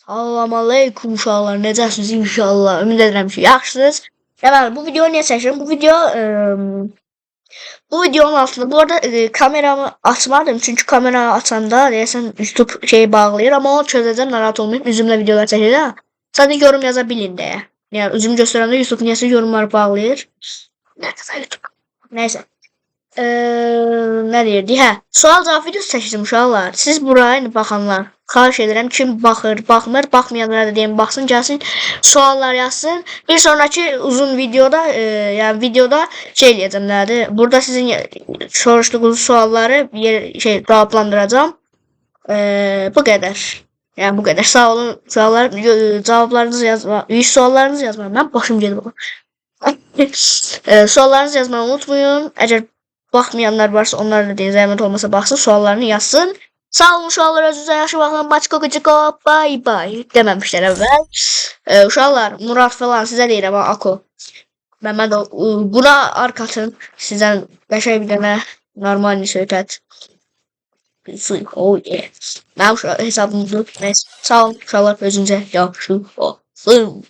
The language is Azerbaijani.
Salam aleykum uşaqlar, necəsiniz inşallah? Ümid edirəm ki, yaxşısınız. Deməli, bu videonu niyə çəkirəm? Bu videonun altında bu arada kameramı açmadım çünki kameranı açanda deyəsən YouTube şeyi bağlayır, amma onu çözəcəm, narahat olmayın. Üzümlə videolar çəkəcəm. Sadəcə yorum yaza bilin deyə. Yəni üzümü göstərəndə YouTube niyəsə yorumları bağlayır. Nə qədər YouTube. Nəysə. Nə deyirdik? Hə, sual-cavab videosu çəkdim uşaqlar. Siz buraya baxanlar, xahiş edirəm kim baxır, baxmır, baxmayanlara da deyim baxsın, gəlsin, suallar yazsın. Bir sonraki uzun videoda, yəni videoda şey eləyəcəm nədir? Burada sizin soruşduğunuz sualları cavablandıracağam. Bu qədər. Yəni bu qədər. Sağ olun. Cavablarınızı yazma, suallarınızı yazma. Mən başım gedir. Suallarınızı yazmayı unutmayın. Əgər baxmayanlar varsa onlar da deyin, zəhmət olmasa baxsın, suallarını yazsın. Sağ olun uşaqlar, özünüzə yaxşı baxın. Baçko qıcıko, bay bay. Deməmişlər əvvəl. Uşaqlar, Murad falan sizə deyirəm, Ako. Mən də buna arkasın sizdən qəşəng bir dənə normal söhbət. Oh yeah. Mənim hesabımdır. Nəysə, sağ olun uşaqlar, özünüzə yaxşı baxın.